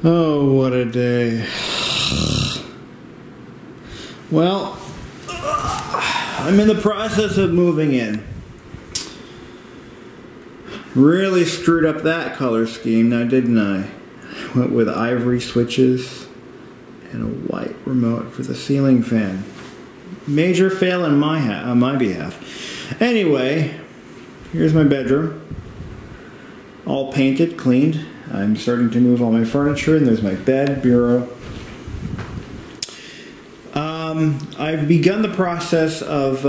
Oh, what a day. Well, I'm in the process of moving in. Really screwed up that color scheme now, didn't I? Went with ivory switches and a white remote for the ceiling fan. Major fail on my behalf. Anyway, here's my bedroom. All painted, cleaned. I'm starting to move all my furniture, and there's my bed, bureau. I've begun the process of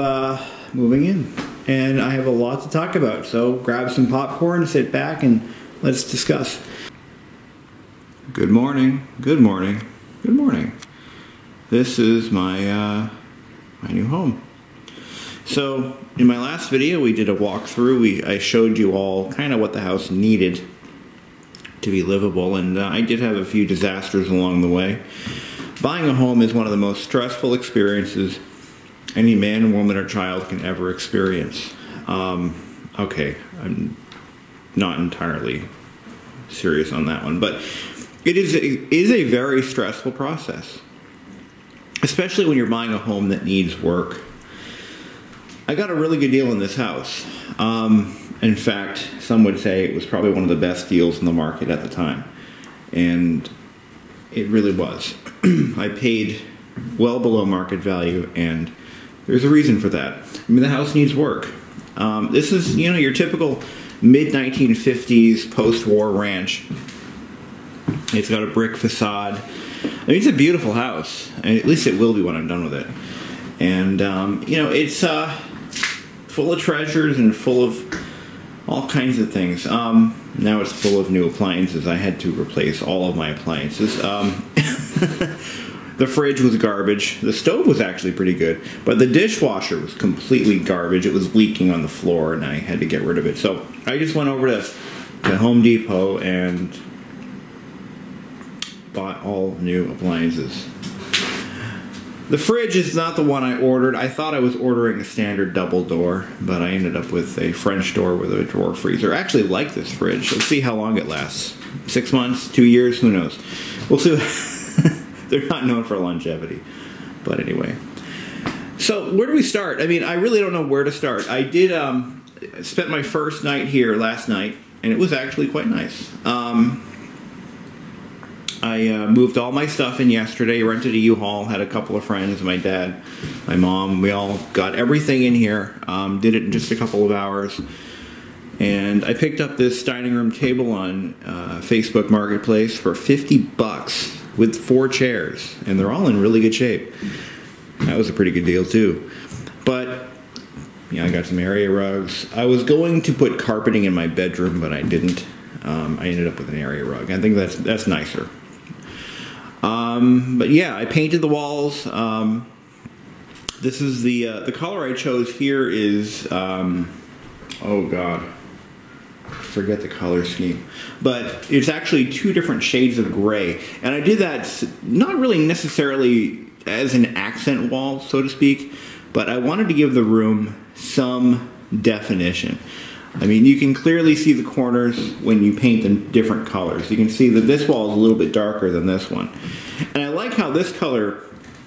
moving in, and I have a lot to talk about, so grab some popcorn, sit back, and let's discuss. Good morning, good morning, good morning. This is my new home. So, in my last video, we did a walkthrough. I showed you all kind of what the house needed to be livable, and I did have a few disasters along the way. Buying a home is one of the most stressful experiences any man, woman, or child can ever experience. Okay, I'm not entirely serious on that one, but it is a very stressful process, especially when you're buying a home that needs work. I got a really good deal in this house. In fact, some would say it was probably one of the best deals in the market at the time. And it really was. I paid well below market value, and there's a reason for that. I mean, the house needs work. This is, you know, your typical mid-1950s post-war ranch. It's got a brick facade. I mean, it's a beautiful house, and at least it will be when I'm done with it. And, you know, it's full of treasures and full of all kinds of things. Now it's full of new appliances. I had to replace all of my appliances. The fridge was garbage. The stove was actually pretty good, but the dishwasher was completely garbage. It was leaking on the floor, and I had to get rid of it. So I just went over to Home Depot and bought all new appliances. The fridge is not the one I ordered. I thought I was ordering a standard double door, but I ended up with a French door with a drawer freezer. I actually like this fridge. Let's see how long it lasts. 6 months, 2 years, who knows? We'll see. They're not known for longevity. But anyway. So where do we start? I mean, I really don't know where to start. I did spent my first night here last night, and it was actually quite nice. I moved all my stuff in yesterday, rented a U-Haul, had a couple of friends, my dad, my mom. We all got everything in here, did it in just a couple of hours. And I picked up this dining room table on Facebook Marketplace for $50 with 4 chairs. And they're all in really good shape. That was a pretty good deal too. But, yeah, I got some area rugs. I was going to put carpeting in my bedroom, but I didn't. I ended up with an area rug. I think that's nicer. But yeah, I painted the walls. This is the color I chose here is, oh God, I forget the color scheme. But it's actually 2 different shades of gray. And I did that not really necessarily as an accent wall, so to speak, but I wanted to give the room some definition. I mean, you can clearly see the corners when you paint them different colors. You can see that this wall is a little bit darker than this one. And I like how this color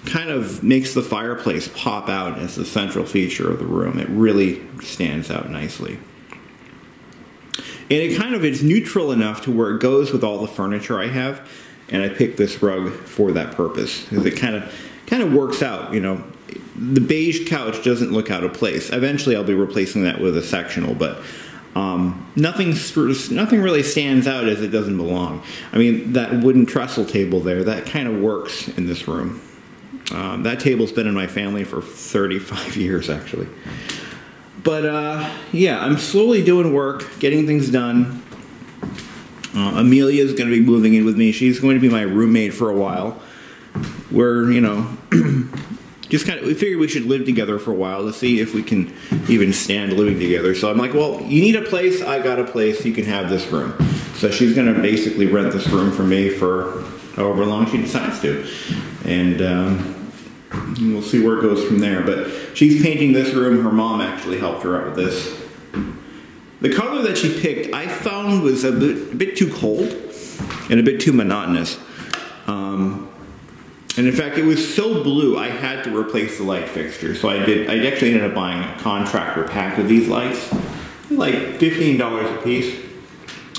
kind of makes the fireplace pop out as the central feature of the room. It really stands out nicely. And it kind of is neutral enough to where it goes with all the furniture I have. And I picked this rug for that purpose, because it kind of works out, you know. The beige couch doesn't look out of place. Eventually I'll be replacing that with a sectional, but nothing really stands out as it doesn't belong. I mean, that wooden trestle table there, that kind of works in this room. That table's been in my family for 35 years, actually. But, yeah, I'm slowly doing work, getting things done. Amelia's going to be moving in with me. She's going to be my roommate for a while. We're, you know... we figured we should live together for a while to see if we can even stand living together. So I'm like, well, you need a place, I got a place, you can have this room. So she's going to basically rent this room for me for however long she decides to. And we'll see where it goes from there. But she's painting this room. Her mom actually helped her out with this. The color that she picked, I found was a bit too cold. and a bit too monotonous. And in fact, it was so blue, I had to replace the light fixture. So I actually ended up buying a contractor pack of these lights, like $15 a piece.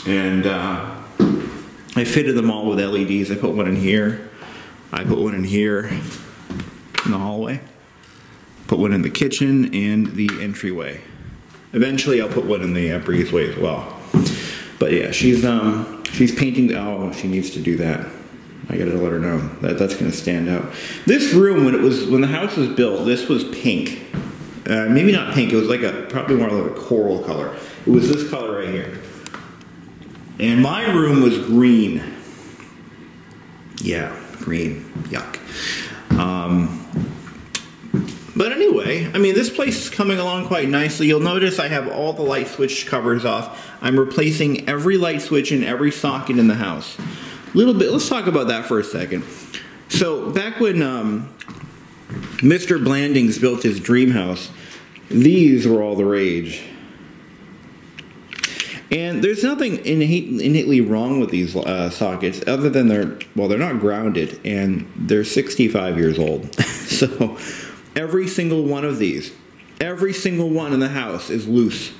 And I fitted them all with LEDs. I put one in here. I put one in here in the hallway. Put one in the kitchen and the entryway. Eventually I'll put one in the breezeway as well. But yeah, she's painting, oh, she needs to do that. I gotta let her know that's gonna stand out. This room, when the house was built, this was pink. Maybe not pink, it was like probably more like a coral color. It was this color right here. And my room was green. Yeah, green, yuck. But anyway, I mean, this place is coming along quite nicely. You'll notice I have all the light switch covers off. I'm replacing every light switch in every socket in the house. Let's talk about that for a second. So back when Mr. Blandings built his dream house, these were all the rage. And there's nothing innately wrong with these sockets other than they're not grounded and they're 65 years old. So every single one of these, every single one in the house is loose.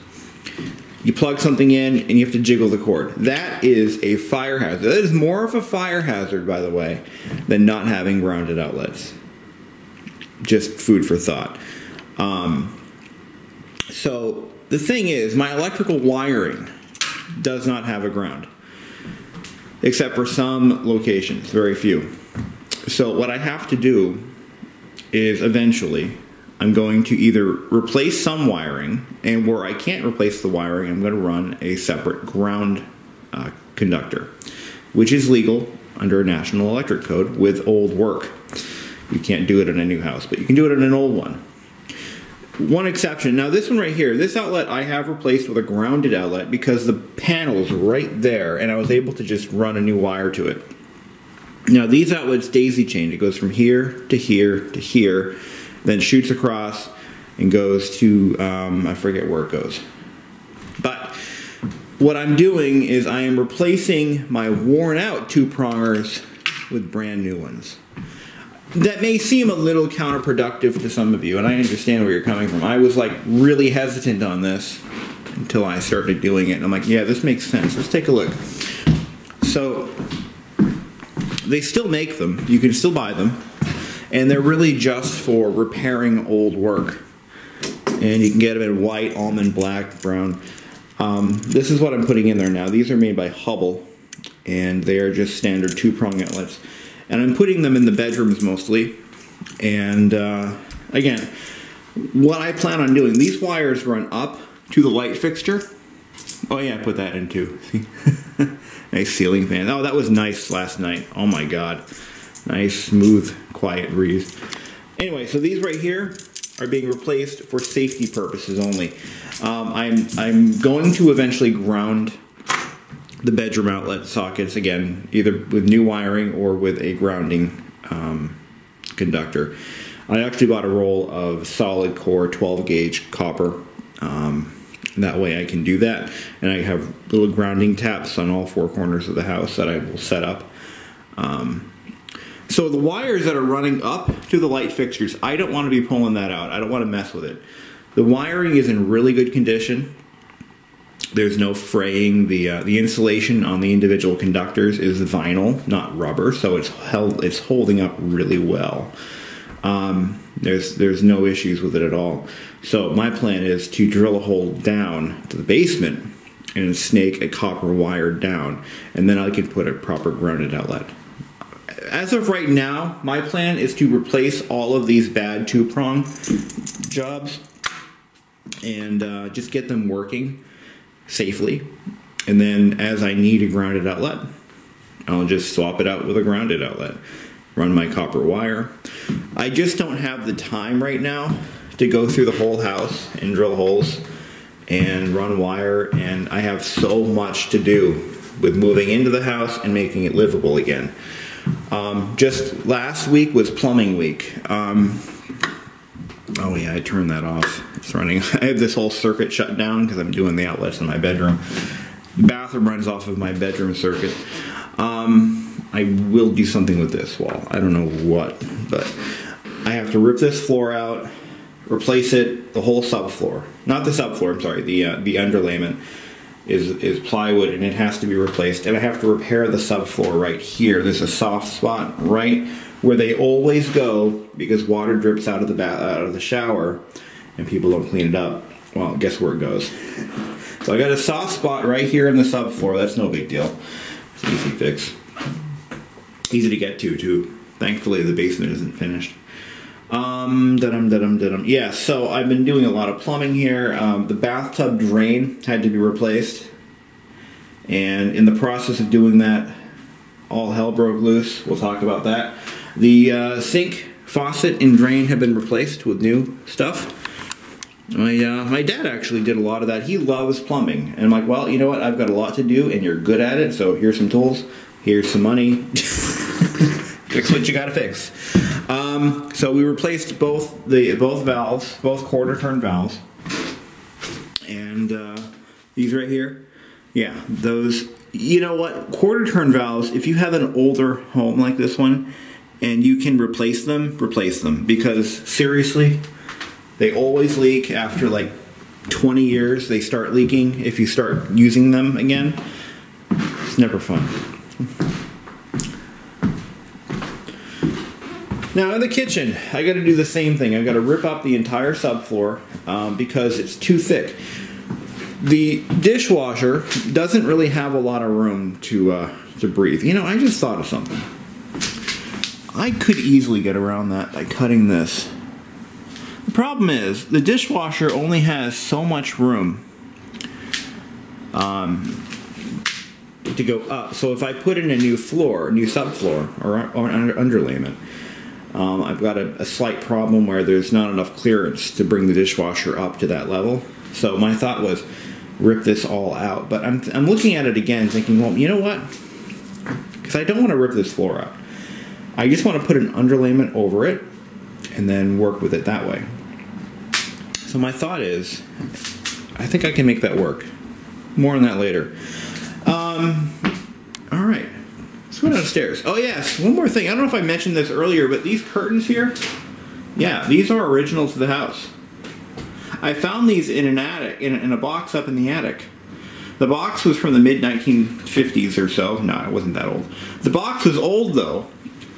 You plug something in and you have to jiggle the cord. That is a fire hazard. That is more of a fire hazard, by the way, than not having grounded outlets. Just food for thought. So the thing is, my electrical wiring does not have a ground, except for some locations, very few. So what I have to do is eventually I'm going to either replace some wiring, and where I can't replace the wiring, I'm going to run a separate ground conductor, which is legal under a national electric code with old work. You can't do it in a new house, but you can do it in an old one. One exception. Now this one right here, this outlet I have replaced with a grounded outlet because the panel's right there, and I was able to just run a new wire to it. Now these outlets daisy chain. It goes from here to here to here, then shoots across and goes to, I forget where it goes. But what I'm doing is I am replacing my worn out two-prongers with brand new ones. That may seem a little counterproductive to some of you, and I understand where you're coming from. I was like really hesitant on this until I started doing it. And I'm like, yeah, this makes sense. Let's take a look. So they still make them. You can still buy them. And they're really just for repairing old work. And you can get them in white, almond, black, brown. This is what I'm putting in there now. These are made by Hubble, and they are just standard two-prong outlets. And I'm putting them in the bedrooms mostly. And again, what I plan on doing, these wires run up to the light fixture. Oh yeah, I put that in too. See? Nice ceiling fan. Oh, that was nice last night. Oh my God. Nice, smooth, quiet breeze. Anyway, so these right here are being replaced for safety purposes only. I'm going to eventually ground the bedroom outlet sockets again, either with new wiring or with a grounding conductor. I actually bought a roll of solid core 12 gauge copper. That way I can do that, and I have little grounding taps on all four corners of the house that I will set up. So the wires that are running up to the light fixtures, I don't want to be pulling that out. I don't want to mess with it. The wiring is in really good condition. There's no fraying. The insulation on the individual conductors is vinyl, not rubber, so it's holding up really well. There's no issues with it at all. So my plan is to drill a hole down to the basement and snake a copper wire down, and then I can put a proper grounded outlet. As of right now, my plan is to replace all of these bad two-prong jobs and just get them working safely. And then as I need a grounded outlet, I'll just swap it out with a grounded outlet. Run my copper wire. I just don't have the time right now to go through the whole house and drill holes and run wire, and I have so much to do with moving into the house and making it livable again. Just last week was plumbing week. Oh yeah, I turned that off. It's running. I have this whole circuit shut down because I'm doing the outlets in my bedroom. The bathroom runs off of my bedroom circuit. I will do something with this wall. I don't know what, but I have to rip this floor out, replace it, the whole subfloor. Not the subfloor, I'm sorry, the underlayment is plywood and it has to be replaced. And I have to repair the subfloor right here. There's a soft spot right where they always go because water drips out of the shower and people don't clean it up. Well, guess where it goes. So I got a soft spot right here in the subfloor. That's no big deal. It's an easy fix. Easy to get to, too. Thankfully, the basement isn't finished. Yeah, so I've been doing a lot of plumbing here. The bathtub drain had to be replaced. And in the process of doing that, all hell broke loose. We'll talk about that. The sink, faucet, and drain have been replaced with new stuff. My dad actually did a lot of that. He loves plumbing. And I'm like, well, you know what? I've got a lot to do, and you're good at it, so here's some tools. Here's some money. Fix what you gotta fix. So we replaced both valves, both quarter turn valves. And these right here, yeah, those, you know what? Quarter turn valves, if you have an older home like this one, and you can replace them, because seriously, they always leak after like 20 years. They start leaking if you start using them again. It's never fun. Now in the kitchen, I got to do the same thing. I got to rip up the entire subfloor because it's too thick. The dishwasher doesn't really have a lot of room to breathe. You know, I just thought of something. I could easily get around that by cutting this. The problem is, the dishwasher only has so much room to go up. So if I put in a new subfloor, or underlayment, I've got a slight problem where there's not enough clearance to bring the dishwasher up to that level. So my thought was, rip this all out. But I'm looking at it again thinking, well, you know what? Because I don't want to rip this floor out. I just want to put an underlayment over it and then work with it that way. So my thought is, I think I can make that work. More on that later. All right. Let's go downstairs. Oh yes, one more thing. I don't know if I mentioned this earlier, but these curtains here, yeah, these are original to the house. I found these in an attic, in a box up in the attic. The box was from the mid-1950s or so. No, it wasn't that old. The box was old though,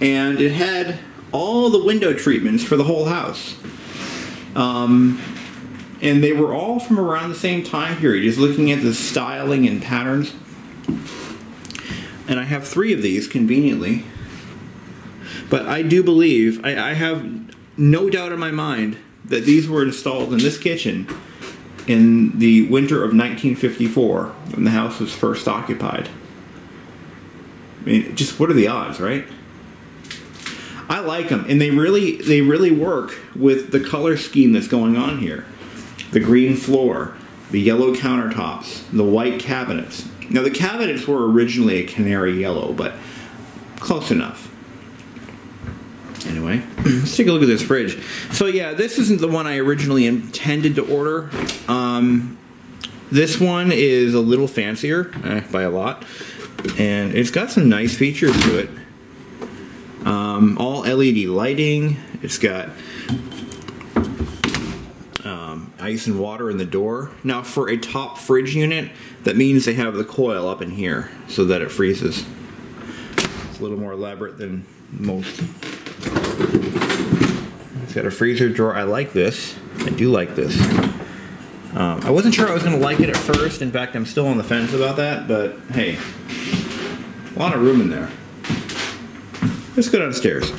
and it had all the window treatments for the whole house. And they were all from around the same time period, just looking at the styling and patterns. And I have 3 of these, conveniently. But I do believe, I have no doubt in my mind, that these were installed in this kitchen in the winter of 1954, when the house was first occupied. I mean, just what are the odds, right? I like them, and they really work with the color scheme that's going on here. The green floor, the yellow countertops, the white cabinets. Now the cabinets were originally a canary yellow, but close enough. Anyway, let's take a look at this fridge. So yeah, this isn't the one I originally intended to order. This one is a little fancier, by a lot, and it's got some nice features to it. All LED lighting. It's got ice and water in the door. Now for a top fridge unit, that means they have the coil up in here so that it freezes. It's a little more elaborate than most. It's got a freezer drawer. I like this. I do like this. I wasn't sure I was going to like it at first. In fact, I'm still on the fence about that, but hey, a lot of room in there. Let's go downstairs.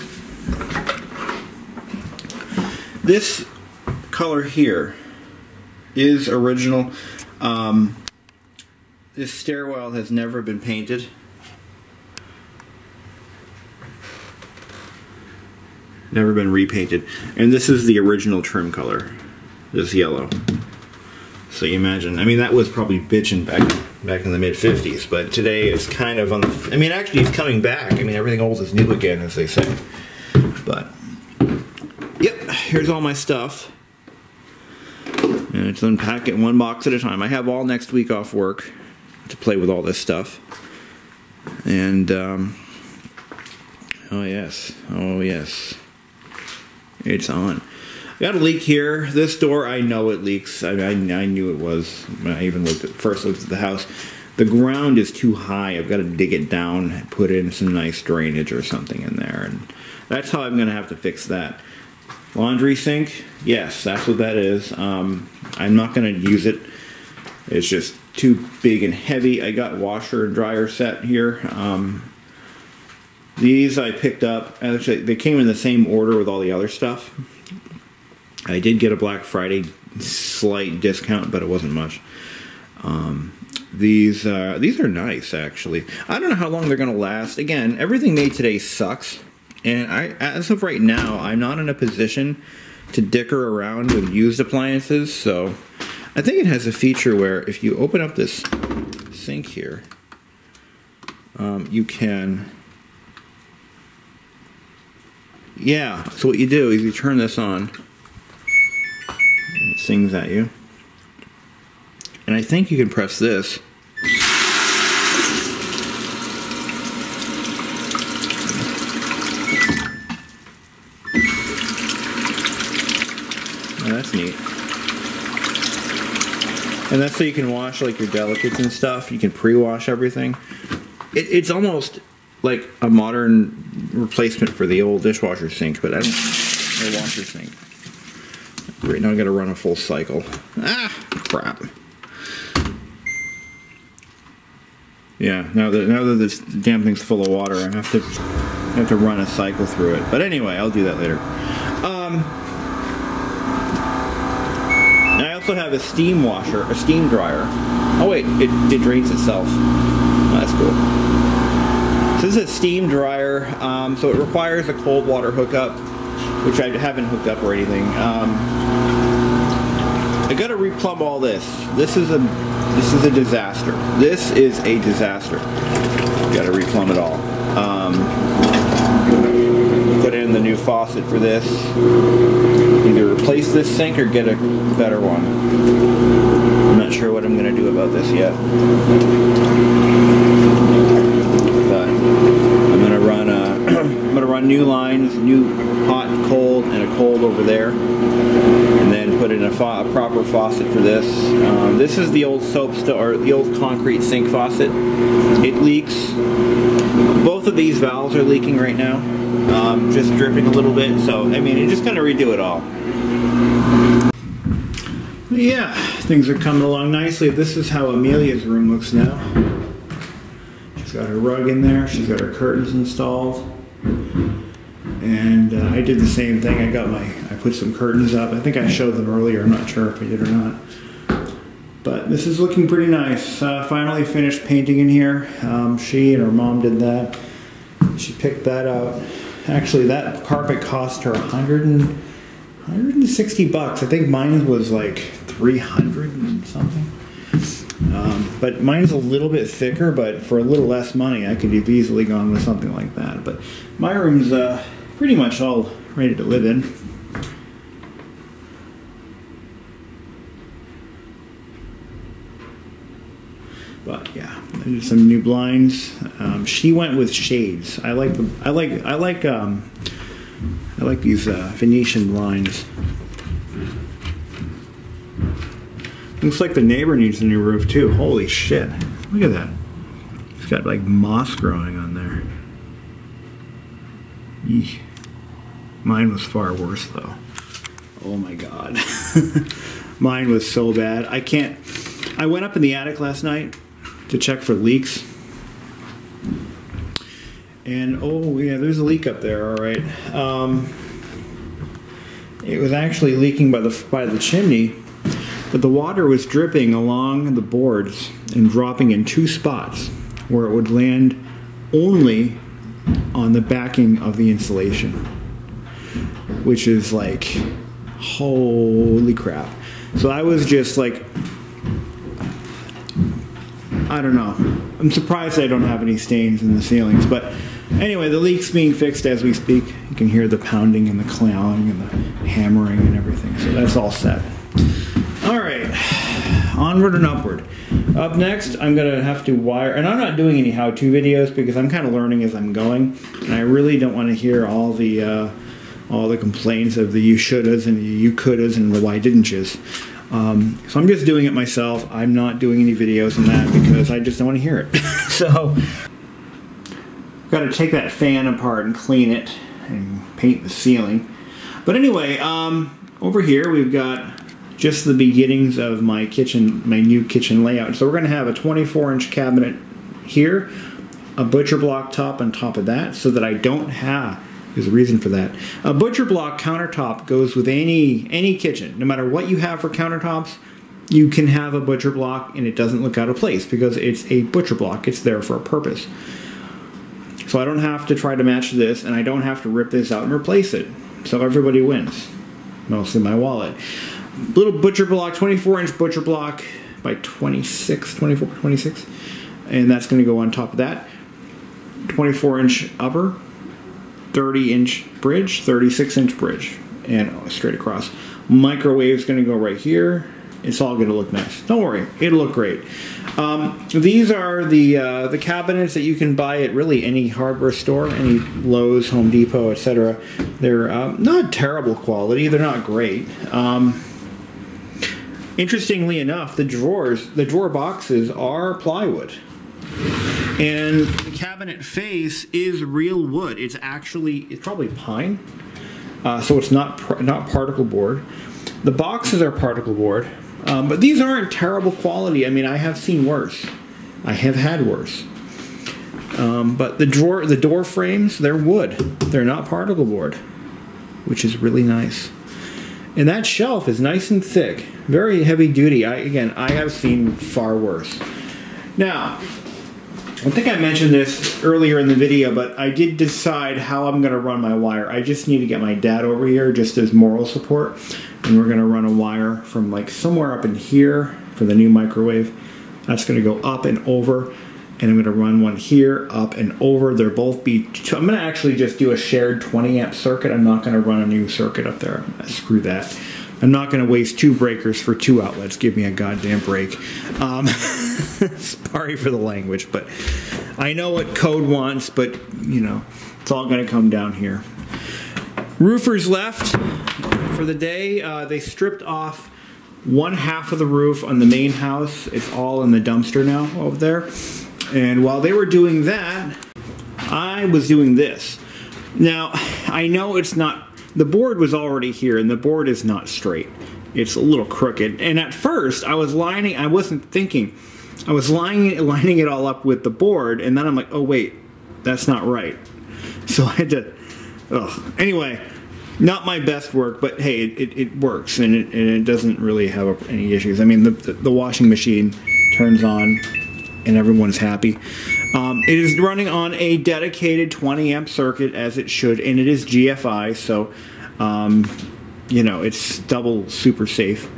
This color here is original. This stairwell has never been painted. Never been repainted. And this is the original trim color. This yellow. So you imagine, I mean, that was probably bitching back in the mid-50s, but today it's kind of on the, I mean, actually it's coming back. I mean, everything old is new again, as they say. But, yep, here's all my stuff. And it's unpack it one box at a time. I have all next week off work to play with all this stuff. And oh yes, it's on. Got a leak here. This door, I know it leaks. I knew it was when I even first looked at the house. The ground is too high. I've got to dig it down and put in some nice drainage or something in there. And that's how I'm going to have to fix that. Laundry sink, yes, that's what that is. I'm not going to use it. It's just too big and heavy. I got washer and dryer set here. These I picked up. Actually, they came in the same order with all the other stuff. I did get a Black Friday slight discount, but it wasn't much. These are nice, actually. I don't know how long they're going to last. Again, everything made today sucks. And as of right now, I'm not in a position to dicker around with used appliances. So I think it has a feature where if you open up this sink here, you can... Yeah, so what you do is you turn this on. It sings at you. And I think you can press this. Oh, that's neat. And that's so you can wash like your delicates and stuff. You can pre-wash everything. It's almost like a modern replacement for the old dishwasher sink, but I don't... or washer sink. Right now I gotta run a full cycle. Ah, crap. Yeah, now that this damn thing's full of water, I have to run a cycle through it. But anyway, I'll do that later. I also have a steam washer, a steam dryer. Oh wait, it drains itself. Oh, that's cool. So this is a steam dryer, so it requires a cold water hookup, which I haven't hooked up or anything. I gotta replumb all this. This is a disaster. This is a disaster. Gotta replumb it all. Put in the new faucet for this. Either replace this sink or get a better one. I'm not sure what I'm gonna do about this yet. But I'm gonna run new lines, new hot, cold, and a cold over there, and then put in a proper faucet for this. This is the old or the old concrete sink faucet. It leaks. Both of these valves are leaking right now, just dripping a little bit. So I mean, you're just gonna redo it all. Yeah, things are coming along nicely. This is how Amelia's room looks now. She's got her rug in there. She's got her curtains installed. And I did the same thing. I put some curtains up. I think I showed them earlier. I'm not sure if I did or not. But this is looking pretty nice. Finally finished painting in here. She and her mom did that. She picked that out. Actually, that carpet cost her $160 bucks. I think mine was like 300 and something. But mine's a little bit thicker, but for a little less money, I could have easily gone with something like that. But my room's pretty much all ready to live in. But yeah, there's some new blinds. She went with shades. I like these Venetian blinds. Looks like the neighbor needs a new roof too. Holy shit. Look at that. It's got like moss growing on there. Eesh. Mine was far worse though. Oh my god. Mine was so bad. I went up in the attic last night to check for leaks. And oh yeah, there's a leak up there, alright. It was actually leaking by the chimney. But the water was dripping along the boards and dropping in two spots where it would land only on the backing of the insulation, which is like, holy crap. So I was just like, I don't know. I'm surprised I don't have any stains in the ceilings. But anyway, the leak's being fixed as we speak. You can hear the pounding and the clawing and the hammering and everything. So that's all set. All right, onward and upward. Up next, I'm going to have to wire, and I'm not doing any how-to videos because I'm kind of learning as I'm going, and I really don't want to hear all the complaints of the you shouldas and the you couldas and the why didn't-yous. So I'm just doing it myself. I'm not doing any videos on that because I just don't want to hear it. So, got to take that fan apart and clean it and paint the ceiling. But anyway, over here we've got just the beginnings of my kitchen, my new kitchen layout. So we're going to have a 24-inch cabinet here, a butcher block top on top of that, so that I don't have, there's a reason for that. A butcher block countertop goes with any kitchen. No matter what you have for countertops, you can have a butcher block and it doesn't look out of place because it's a butcher block. It's there for a purpose. So I don't have to try to match this, and I don't have to rip this out and replace it. So everybody wins. Mostly my wallet. Little butcher block, 24-inch butcher block by 24 by 26. And that's going to go on top of that. 24-inch upper, 30-inch bridge, 36-inch bridge, and straight across. Microwave's going to go right here. It's all going to look nice. Don't worry, it'll look great. These are the cabinets that you can buy at really any hardware store, any Lowe's, Home Depot, etc. They're not terrible quality. They're not great. Interestingly enough, the drawer boxes are plywood. And the cabinet face is real wood. It's probably pine, so it's not particle board. The boxes are particle board, but these aren't terrible quality. I mean, I have seen worse. I have had worse. But the door frames, they're wood. They're not particle board, which is really nice. And that shelf is nice and thick, very heavy duty. I have seen far worse. Now, I think I mentioned this earlier in the video, but I did decide how I'm going to run my wire. I just need to get my dad over here just as moral support, and we're going to run a wire from like somewhere up in here for the new microwave. That's going to go up and over, and I'm going to run one here, up and over. They'll both be, I'm going to actually just do a shared 20 amp circuit. I'm not going to run a new circuit up there. Screw that. I'm not going to waste 2 breakers for 2 outlets. Give me a goddamn break. Sorry for the language, but I know what code wants, but, you know, it's all going to come down here. Roofers left for the day. They stripped off 1/2 of the roof on the main house. It's all in the dumpster now over there. And while they were doing that, I was doing this. Now, I know it's not, the board was already here, and the board is not straight. It's a little crooked. And at first, I wasn't thinking. I was lining it all up with the board, and then I'm like, oh wait, that's not right. So I had to, anyway, not my best work, but hey, it works, and it doesn't really have any issues. I mean, the washing machine turns on, and everyone's happy. It is running on a dedicated 20 amp circuit, as it should, and it is GFI, so you know, it's double super safe.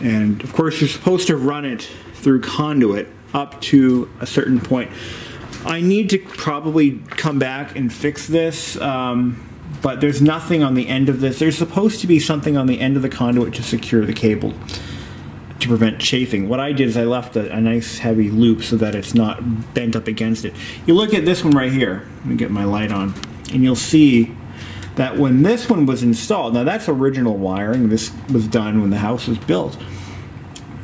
And of course, you're supposed to run it through conduit up to a certain point. I need to probably come back and fix this, but there's nothing on the end of this. There's supposed to be something on the end of the conduit to secure the cable to prevent chafing. What I did is I left a nice heavy loop so that it's not bent up against it. You look at this one right here. Let me get my light on, and you'll see that when this one was installed, now that's original wiring, this was done when the house was built,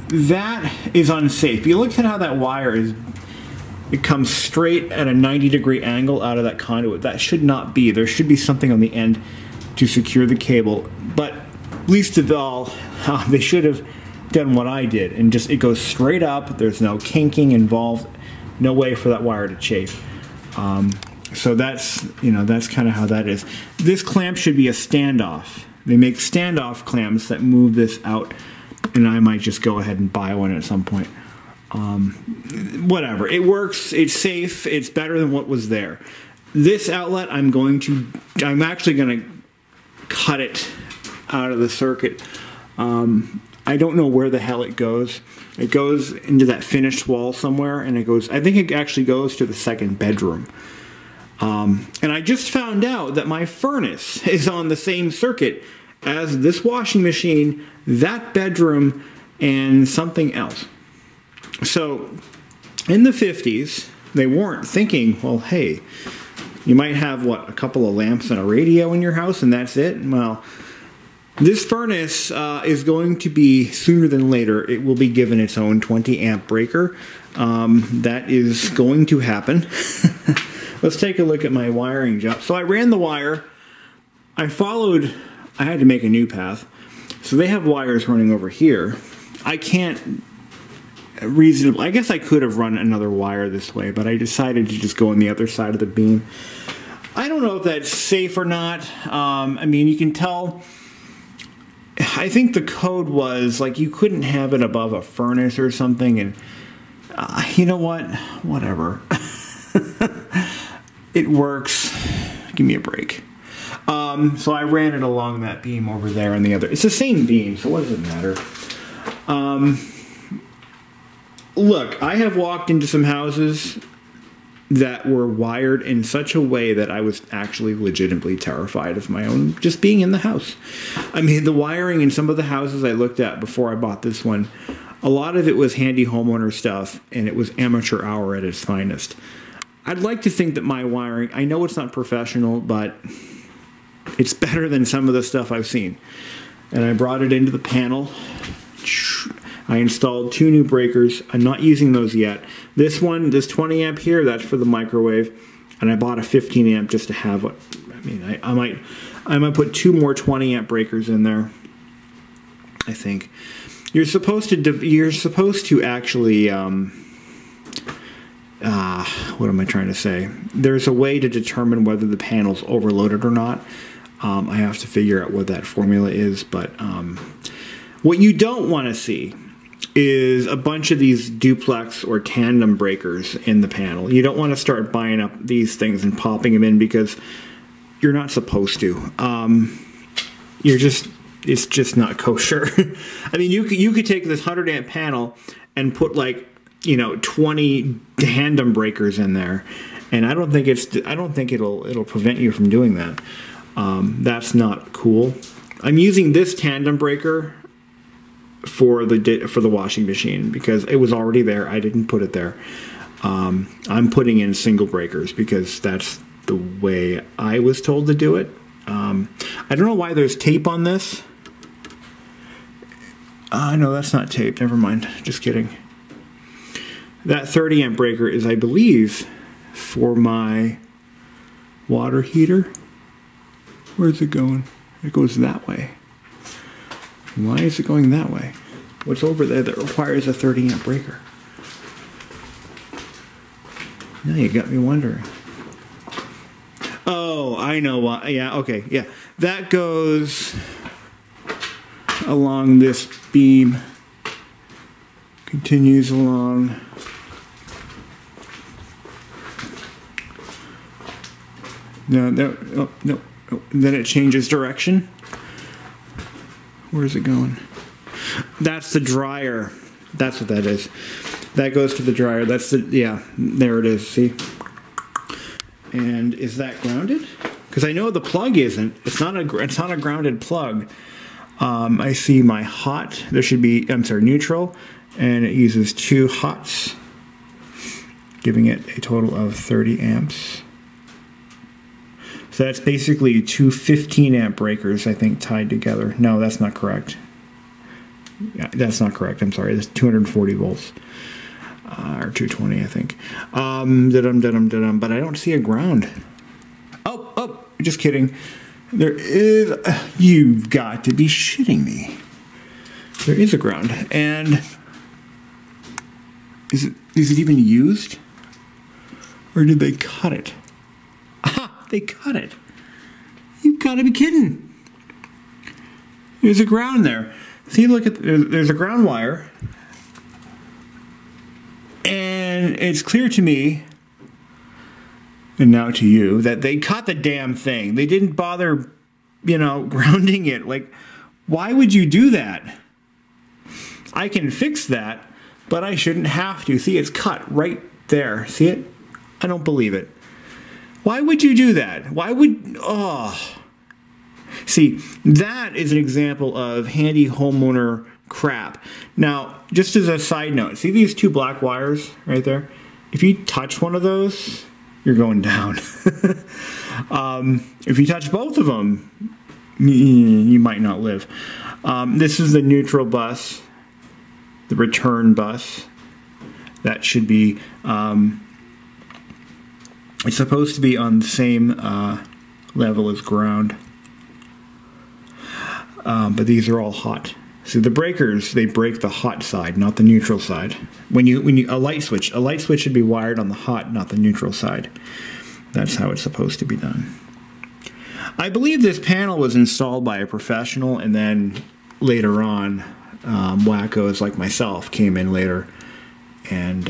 that is unsafe. You look at how that wire is, it comes straight at a 90-degree angle out of that conduit. That should not be. There should be something on the end to secure the cable, but least of all, they should have done what I did, and just, it goes straight up. There's no kinking involved, no way for that wire to chafe. So that's, you know, that's kind of how that is. This clamp should be a standoff. They make standoff clamps that move this out, and I might just go ahead and buy one at some point. Whatever, it works, it's safe, it's better than what was there. This outlet, I'm actually going to cut it out of the circuit. I don't know where the hell it goes. It goes into that finished wall somewhere, and it goes, I think it actually goes to the second bedroom. And I just found out that my furnace is on the same circuit as this washing machine, that bedroom, and something else. So in the 50s, they weren't thinking, well, hey, you might have, what, a couple of lamps and a radio in your house and that's it? Well, this furnace is going to be, sooner than later, it will be given its own 20 amp breaker. That is going to happen. Let's take a look at my wiring job. So I ran the wire. I had to make a new path. So they have wires running over here. I can't reasonably, I guess I could have run another wire this way, but I decided to just go on the other side of the beam. I don't know if that's safe or not. I mean, you can tell, I think the code was like you couldn't have it above a furnace or something, and you know what? Whatever. It works. Give me a break. So I ran it along that beam over there and the other. It's the same beam, so what does it matter? Look, I have walked into some houses that were wired in such a way that I was actually legitimately terrified of my own just being in the house. I mean, the wiring in some of the houses I looked at before I bought this one, a lot of it was handy homeowner stuff, and it was amateur hour at its finest. I'd like to think that my wiring, I know it's not professional, but it's better than some of the stuff I've seen. And I brought it into the panel. I installed 2 new breakers. I'm not using those yet. This one, this 20 amp here, that's for the microwave. And I bought a 15 amp just to have what, I mean, I might put 2 more 20 amp breakers in there, I think. You're supposed to actually, what am I trying to say? There's a way to determine whether the panel's overloaded or not. I have to figure out what that formula is, but what you don't want to see is a bunch of these duplex or tandem breakers in the panel. You don't want to start buying up these things and popping them in because you're not supposed to. It's just not kosher. I mean, you could take this 100 amp panel and put like, you know, 20 tandem breakers in there, and I don't think it'll prevent you from doing that. That's not cool. I'm using this tandem breaker for the washing machine because it was already there. I didn't put it there. I'm putting in single breakers because that's the way I was told to do it. I don't know why there's tape on this. No, that's not tape. Never mind. Just kidding. That 30 amp breaker is, I believe, for my water heater. Where's it going? It goes that way. Why is it going that way? What's over there that requires a 30 amp breaker? Now you got me wondering. Oh, I know why. Yeah, okay, yeah. That goes along this beam. Continues along. No, oh, no. Oh, then it changes direction. Where's it going? That's the dryer. That's what that is. That goes to the dryer. That's the, yeah, there it is, see? And is that grounded? Because I know the plug isn't. It's not a grounded plug. I see my hot, there should be, I'm sorry, neutral, and it uses 2 hots, giving it a total of 30 amps. So that's basically 2 15 amp breakers, I think, tied together. No, that's not correct. Yeah, that's not correct. I'm sorry. That's 240 volts. Or 220, I think. But I don't see a ground. Oh, just kidding. There is... You've got to be shitting me. There is a ground. And... Is it even used? Or did they cut it? Aha! They cut it. You've got to be kidding. There's a ground there. See, look at... There's a ground wire. And it's clear to me, and now to you, that they cut the damn thing. They didn't bother, you know, grounding it. Like, why would you do that? I can fix that, but I shouldn't have to. See, it's cut right there. See it? I don't believe it. Why would you do that? Why would... Oh. See, that is an example of handy homeowner crap. Now, just as a side note, see these two black wires right there? If you touch one of those, you're going down. If you touch both of them, you might not live. This is the neutral bus, the return bus. That should be, it's supposed to be on the same level as ground. But these are all hot. So the breakers, they break the hot side, not the neutral side. When you a light switch should be wired on the hot, not the neutral side. That's how it's supposed to be done. I believe this panel was installed by a professional, and then later on, wackos like myself came in later and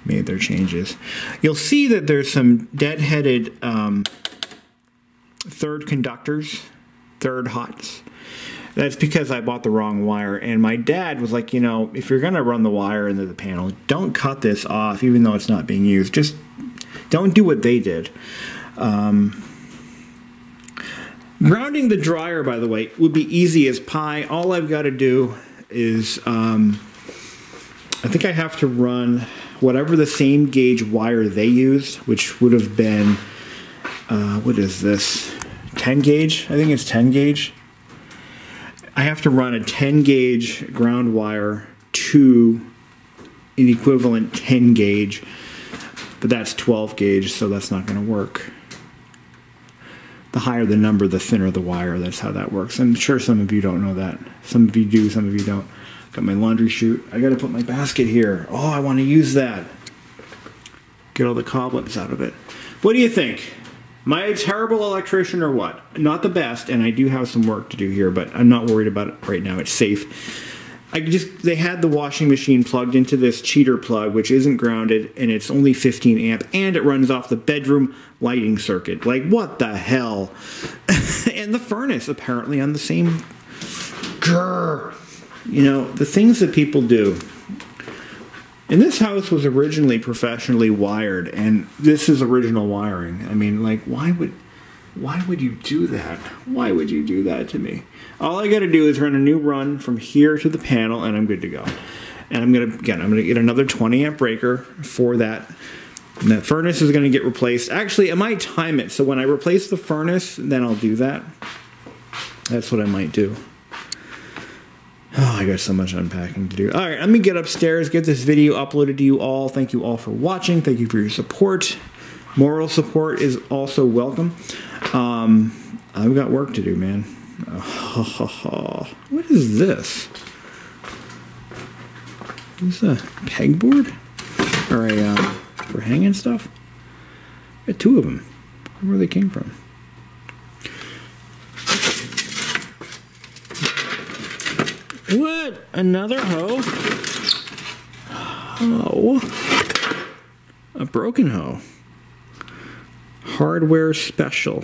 made their changes. You'll see that there's some dead-headed third conductors, third hots. That's because I bought the wrong wire, and my dad was like, you know, if you're going to run the wire into the panel, don't cut this off even though it's not being used. Just don't do what they did. Grounding the dryer, by the way, would be easy as pie. All I've got to do is, I think I have to run whatever the same gauge wire they used, which would have been, what is this, 10 gauge? I think it's 10 gauge. I have to run a 10 gauge ground wire to an equivalent 10 gauge, but that's 12 gauge, so that's not going to work. The higher the number, the thinner the wire. That's how that works. I'm sure some of you don't know that. Some of you do, some of you don't. Got my laundry chute. I got to put my basket here. Oh, I want to use that. Get all the cobwebs out of it. What do you think? Am I a terrible electrician or what? Not the best, and I do have some work to do here, but I'm not worried about it right now. It's safe. They had the washing machine plugged into this cheater plug, which isn't grounded, and it's only 15 amp, and it runs off the bedroom lighting circuit. Like, what the hell? And the furnace, apparently, on the same... Grrr. You know, the things that people do. And this house was originally professionally wired, and this is original wiring. I mean, like, why would you do that? Why would you do that to me? All I got to do is run a new run from here to the panel, and I'm good to go. And I'm gonna get another 20 amp breaker for that. And that furnace is gonna get replaced. Actually, I might time it, so when I replace the furnace, then I'll do that. That's what I might do. Oh, I got so much unpacking to do. All right, let me get upstairs, get this video uploaded to you all. Thank you all for watching. Thank you for your support. Moral support is also welcome. I've got work to do, man. What is this? Is this a pegboard? Or a, for hanging stuff? I got two of them. I wonder where they came from. What? Another hoe? Oh. A broken hoe. Hardware special.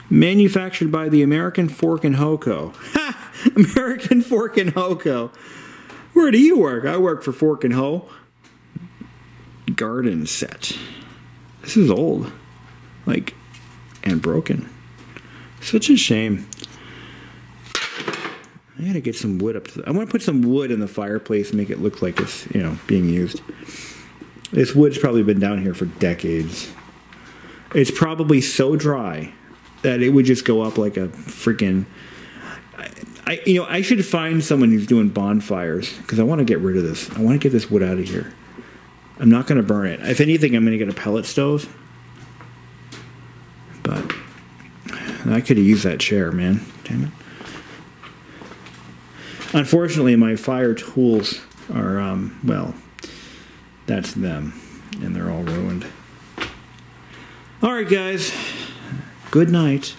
Manufactured by the American Fork and Hoe Co. Ha! American Fork and Hoe Co. Where do you work? I work for Fork and Hoe. Garden set. This is old. Like, and broken. Such a shame. I gotta get some wood up to I want to put some wood in the fireplace and make it look like it's, you know, being used. This wood's probably been down here for decades. It's probably so dry that it would just go up like a freaking... I should find someone who's doing bonfires, because I want to get rid of this. I want to get this wood out of here. I'm not going to burn it. If anything, I'm going to get a pellet stove. But I could have used that chair, man. Damn it. Unfortunately, my fire tools are, well, that's them. And they're all ruined. All right, guys. Good night.